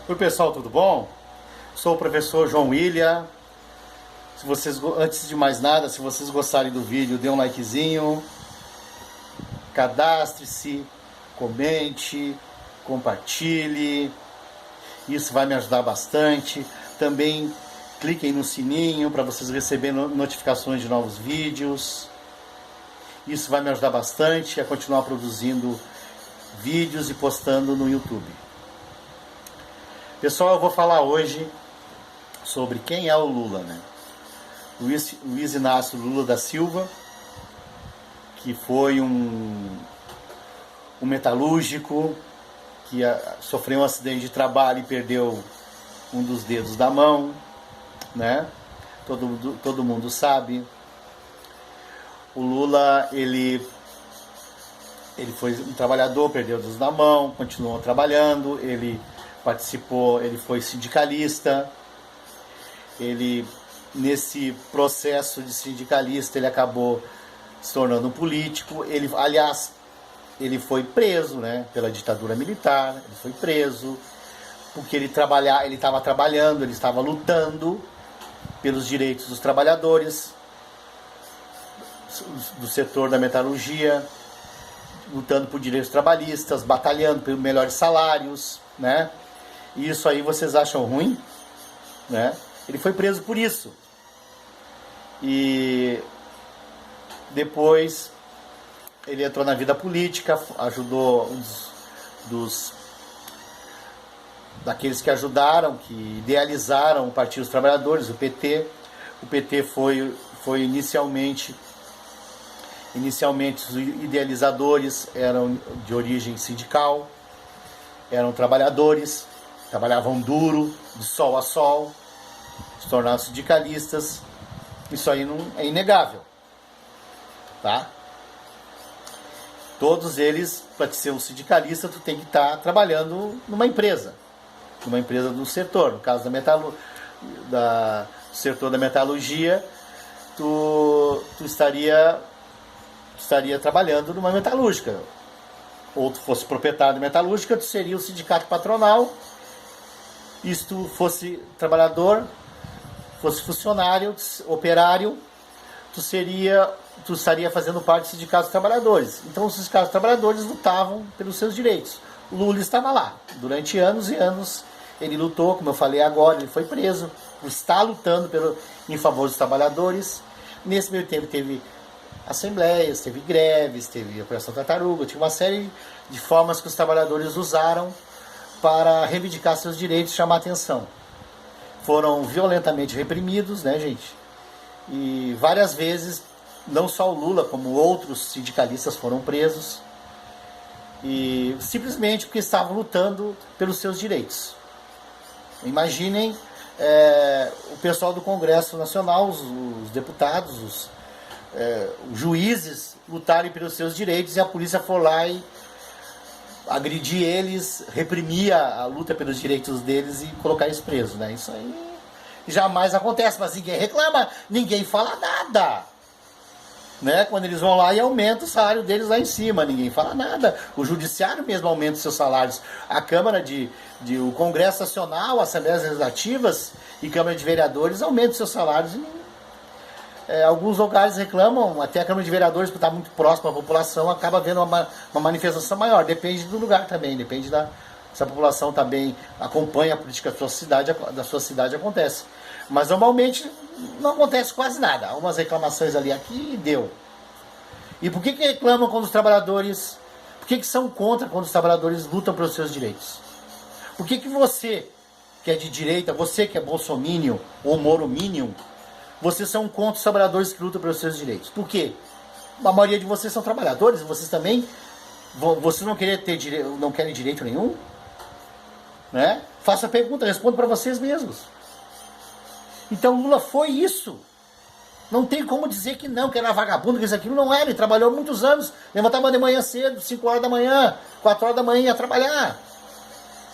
Oi pessoal, tudo bom? Sou o professor João William. Se vocês, antes de mais nada, se vocês gostarem do vídeo, dê um likezinho, cadastre-se, comente, compartilhe. Isso vai me ajudar bastante. Também cliquem no sininho para vocês receberem notificações de novos vídeos. Isso vai me ajudar bastante a continuar produzindo vídeos e postando no YouTube. Pessoal, eu vou falar hoje sobre quem é o Lula, né? Luiz Inácio Lula da Silva, que foi um metalúrgico que sofreu um acidente de trabalho e perdeu um dos dedos da mão, né? Todo mundo sabe. O Lula, ele foi um trabalhador, perdeu os dedos da mão, continuou trabalhando, ele participou, ele foi sindicalista, nesse processo de sindicalista, ele acabou se tornando um político, aliás, ele foi preso, né, pela ditadura militar, ele foi preso, porque ele estava trabalhando, ele estava lutando pelos direitos dos trabalhadores, do setor da metalurgia, lutando por direitos trabalhistas, batalhando por melhores salários, né? E isso aí vocês acham ruim, né? Ele foi preso por isso. E depois ele entrou na vida política, ajudou daqueles que ajudaram, que idealizaram o Partido dos Trabalhadores, o PT. O PT foi inicialmente os idealizadores eram de origem sindical, eram trabalhadores, trabalhavam duro, de sol a sol, se tornaram sindicalistas. Isso aí não é inegável, tá? Todos eles, para ser um sindicalista, tu tem que estar trabalhando numa empresa do setor. No caso do setor da metalurgia, tu estaria trabalhando numa metalúrgica. Ou tu fosse proprietário de metalúrgica, tu seria o sindicato patronal. E se tu fosse trabalhador, fosse funcionário, operário, tu estaria fazendo parte do sindicato dos trabalhadores. Então os sindicatos dos trabalhadores lutavam pelos seus direitos. O Lula estava lá. Durante anos e anos ele lutou, como eu falei agora, ele foi preso por estar lutando em favor dos trabalhadores. Nesse meio tempo teve assembleias, teve greves, teve Operação Tartaruga, tinha uma série de formas que os trabalhadores usaram para reivindicar seus direitos e chamar atenção. Foram violentamente reprimidos, né, gente? E várias vezes, não só o Lula, como outros sindicalistas foram presos, e simplesmente porque estavam lutando pelos seus direitos. Imaginem o pessoal do Congresso Nacional, os deputados, os juízes lutarem pelos seus direitos e a polícia for lá e agredir eles, reprimir a luta pelos direitos deles e colocar eles presos, né? Isso aí jamais acontece, mas ninguém reclama, ninguém fala nada, né? Quando eles vão lá e aumenta o salário deles lá em cima, ninguém fala nada. O judiciário mesmo aumenta os seus salários. A Câmara o Congresso Nacional, Assembleias Legislativas e Câmara de Vereadores aumentam os seus salários. Alguns lugares reclamam, até a Câmara de Vereadores, por estar muito próximo à população, acaba vendo uma manifestação maior. Depende do lugar também, depende se a população também acompanha a política da sua cidade, acontece. Mas normalmente não acontece quase nada. Há umas reclamações ali aqui e deu. E por que reclamam quando os trabalhadores... Por que são contra quando os trabalhadores lutam pelos seus direitos? Por que você, que é de direita, você que é bolsominion ou morominion, vocês são contra os trabalhadores que lutam pelos seus direitos? Por quê? A maioria de vocês são trabalhadores, vocês também... Vocês não querem direito nenhum? Né? Faça a pergunta, responda para vocês mesmos. Então Lula foi isso. Não tem como dizer que não, que era vagabundo, que isso aquilo não era. Ele trabalhou muitos anos, levantava de manhã cedo, 5 horas da manhã, 4 horas da manhã ia trabalhar.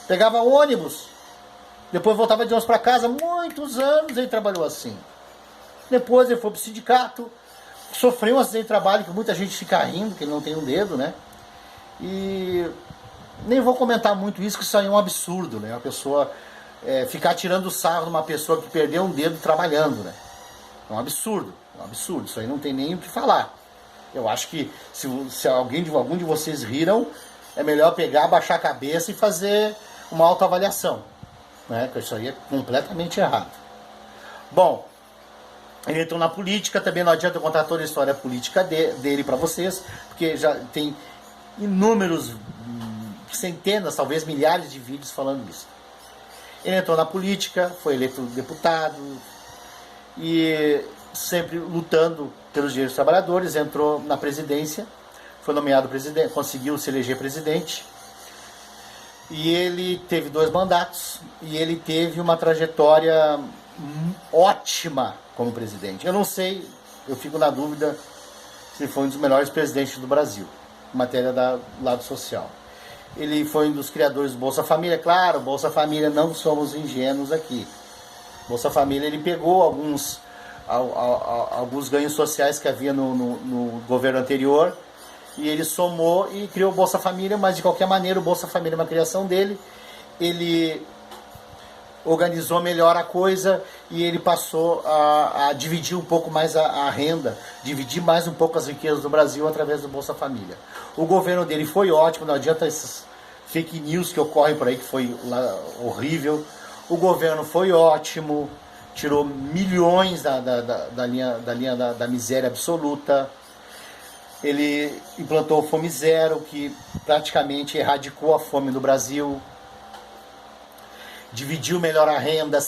Pegava ônibus, depois voltava de ônibus para casa. Muitos anos ele trabalhou assim. Depois ele foi pro sindicato, sofreu um acidente de trabalho, que muita gente fica rindo, que ele não tem um dedo, né? E nem vou comentar muito isso, que isso aí é um absurdo, né? A pessoa ficar tirando sarro de uma pessoa que perdeu um dedo trabalhando, né? É um absurdo, isso aí não tem nem o que falar. Eu acho que se algum de vocês riram, é melhor pegar, baixar a cabeça e fazer uma autoavaliação, né? Porque isso aí é completamente errado. Bom, ele entrou na política, também não adianta eu contar toda a história política dele para vocês, porque já tem inúmeros, centenas, talvez milhares de vídeos falando isso. Ele entrou na política, foi eleito deputado e sempre lutando pelos direitos dos trabalhadores, entrou na presidência, foi nomeado presidente, conseguiu se eleger presidente. E ele teve 2 mandatos e ele teve uma trajetória ótima como presidente. Eu não sei, eu fico na dúvida se foi um dos melhores presidentes do Brasil, em matéria do lado social. Ele foi um dos criadores do Bolsa Família. Claro, Bolsa Família, não somos ingênuos aqui. Bolsa Família, ele pegou alguns ganhos sociais que havia no governo anterior e ele somou e criou o Bolsa Família, mas de qualquer maneira o Bolsa Família é uma criação dele. Ele organizou melhor a coisa e ele passou a dividir um pouco mais a renda, dividir mais um pouco as riquezas do Brasil através do Bolsa Família. O governo dele foi ótimo, não adianta esses fake news que ocorrem por aí, que foi horrível. O governo foi ótimo, tirou milhões da linha da miséria absoluta. Ele implantou o Fome Zero, que praticamente erradicou a fome no Brasil. Dividiu melhor a renda.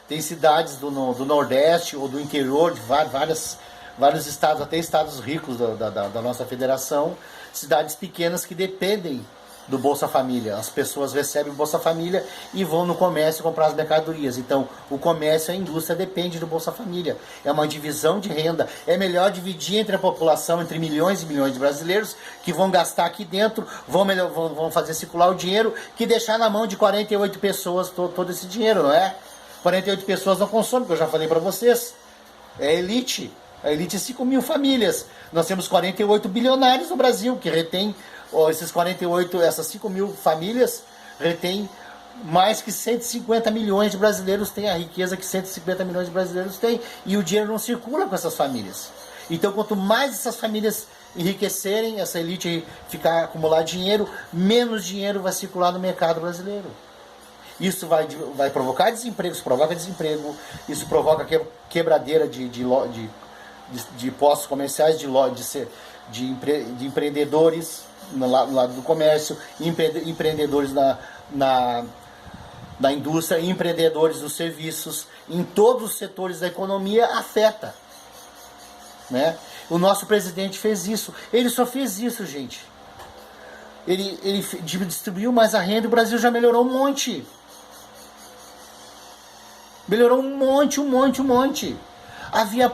Tem cidades do Nordeste ou do interior, de vários estados, até estados ricos da nossa federação, cidades pequenas que dependem do Bolsa Família. As pessoas recebem o Bolsa Família e vão no comércio comprar as mercadorias. Então, o comércio e a indústria dependem do Bolsa Família. É uma divisão de renda. É melhor dividir entre a população, entre milhões e milhões de brasileiros, que vão gastar aqui dentro, vão fazer circular o dinheiro, que deixar na mão de 48 pessoas todo esse dinheiro, não é? 48 pessoas não consomem, que eu já falei para vocês. É elite. A elite é 5 mil famílias. Nós temos 48 bilionários no Brasil, que retém essas 5 mil famílias retêm mais que 150 milhões de brasileiros têm, a riqueza que 150 milhões de brasileiros têm, e o dinheiro não circula com essas famílias. Então, quanto mais essas famílias enriquecerem, essa elite ficar acumular dinheiro, menos dinheiro vai circular no mercado brasileiro. Isso vai provocar desemprego, isso provoca desemprego, isso provoca quebradeira de postos comerciais, de empreendedores no lado do comércio, empreendedores na indústria, empreendedores dos serviços, em todos os setores da economia afeta, né? O nosso presidente fez isso. Ele só fez isso, gente. Ele distribuiu mais a renda e o Brasil já melhorou um monte. Melhorou um monte. Havia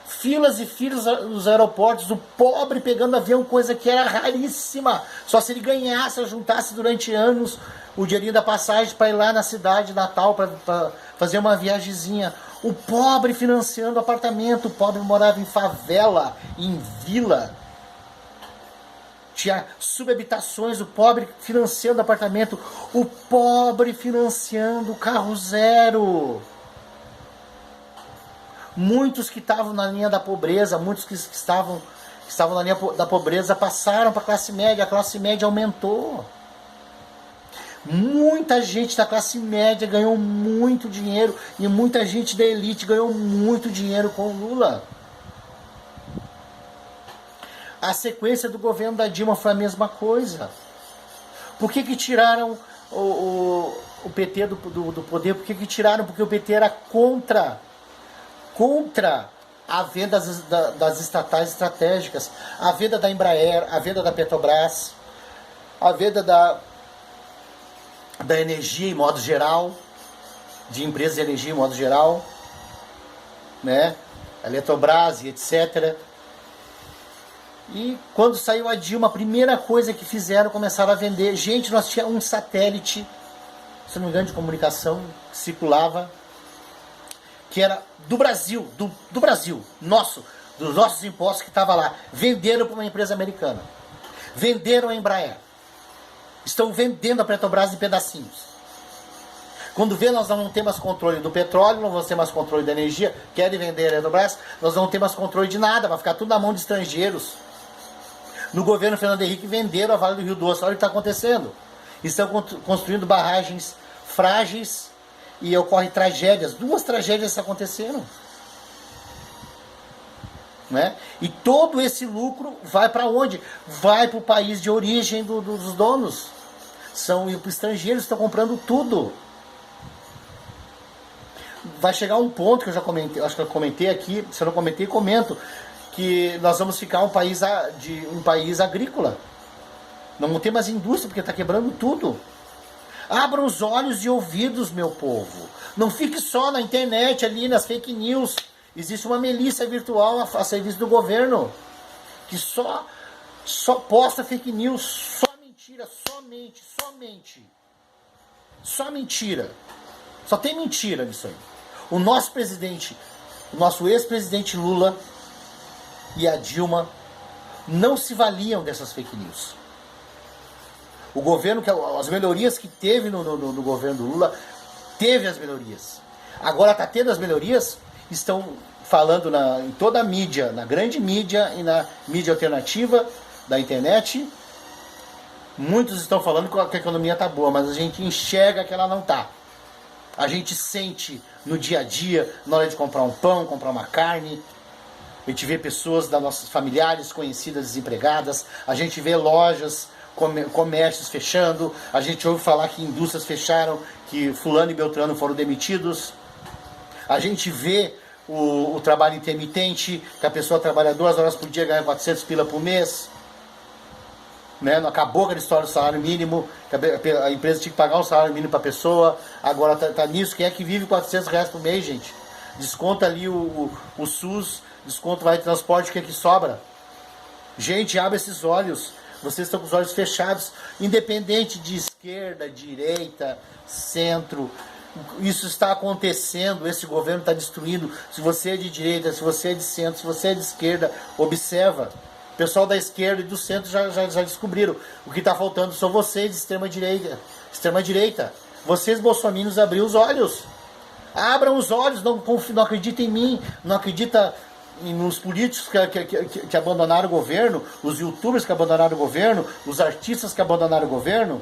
filas e filas nos aeroportos, o pobre pegando avião, coisa que era raríssima. Só se ele ganhasse, juntasse durante anos o dinheirinho da passagem para ir lá na cidade Natal para fazer uma viagemzinha. O pobre financiando apartamento, o pobre morava em favela, em vila. Tinha subhabitações, o pobre financiando apartamento, o pobre financiando carro zero. Muitos que estavam na linha da pobreza, muitos que estavam na linha da pobreza passaram para a classe média aumentou. Muita gente da classe média ganhou muito dinheiro e muita gente da elite ganhou muito dinheiro com o Lula. A sequência do governo da Dilma foi a mesma coisa. Por que tiraram o PT do poder? Por que tiraram? Porque o PT era contra a venda das estatais estratégicas, a venda da Embraer, a venda da Petrobras, a venda da energia em modo geral, de empresas de energia em modo geral, né? A Eletrobras e etc. E quando saiu a Dilma, a primeira coisa que fizeram, começaram a vender. Gente, nós tínhamos um satélite, se não me engano, de comunicação, que circulava, que era do Brasil, do Brasil, dos nossos impostos que estava lá. Venderam para uma empresa americana. Venderam a Embraer. Estão vendendo a Petrobras em pedacinhos. Quando vê, nós não temos mais controle do petróleo, não vamos ter mais controle da energia, querem vender a Petrobras, nós não temos mais controle de nada, vai ficar tudo na mão de estrangeiros. No governo Fernando Henrique venderam a Vale do Rio Doce, olha o que está acontecendo. Estão construindo barragens frágeis e ocorrem tragédias, 2 tragédias aconteceram. Né? E todo esse lucro vai para onde? Vai para o país de origem dos donos. São estrangeiros que estão comprando tudo. Vai chegar um ponto que eu já comentei, acho que eu comentei aqui, se eu não comentei, comento, que nós vamos ficar um país agrícola. Não vamos ter mais indústria, porque está quebrando tudo. Abram os olhos e ouvidos, meu povo. Não fique só na internet, ali nas fake news. Existe uma milícia virtual a serviço do governo, que só posta fake news, só mentira, só mentira. Só tem mentira nisso aí. O nosso presidente, o nosso ex-presidente Lula e a Dilma não se valiam dessas fake news. O governo, as melhorias que teve no governo do Lula, teve as melhorias. Agora está tendo as melhorias, estão falando em toda a mídia, na grande mídia e na mídia alternativa da internet. Muitos estão falando que a economia está boa, mas a gente enxerga que ela não está. A gente sente no dia a dia, na hora de comprar um pão, comprar uma carne. A gente vê pessoas das nossas familiares, conhecidas, desempregadas. A gente vê lojas, comércios fechando. A gente ouve falar que indústrias fecharam, que fulano e beltrano foram demitidos. A gente vê o trabalho intermitente, que a pessoa trabalha 2 horas por dia e ganha 400 pila por mês. Né? Não acabou aquela história do salário mínimo, a empresa tinha que pagar um salário mínimo para a pessoa, agora tá nisso. Quem é que vive 400 reais por mês, gente? Desconta ali o SUS, desconto vai de transporte, o que é que sobra? Gente, abre esses olhos, vocês estão com os olhos fechados, independente de esquerda, direita, centro, isso está acontecendo, esse governo está destruindo. Se você é de direita, se você é de centro, se você é de esquerda, observa. O pessoal da esquerda e do centro já descobriram. O que está faltando são vocês de extrema direita. Vocês, bolsominions, abriram os olhos. Abram os olhos, não acreditem em mim, não acredita nos políticos que abandonaram o governo, os youtubers que abandonaram o governo, os artistas que abandonaram o governo,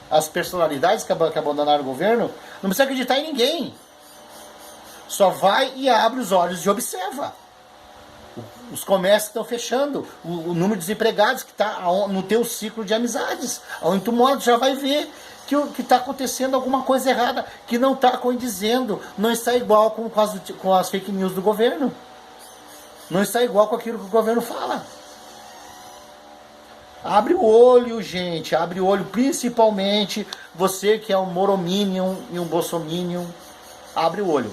as personalidades que abandonaram o governo. Não precisa acreditar em ninguém. Só vai e abre os olhos e observa. Os comércios estão fechando, o número de desempregados que está no teu ciclo de amizades. Ao tu já vai ver que está acontecendo alguma coisa errada, que não está condizendo, não está igual com as fake news do governo. Não está igual com aquilo que o governo fala. Abre o olho, gente, abre o olho, principalmente você que é um morominion e um bolsominion, abre o olho.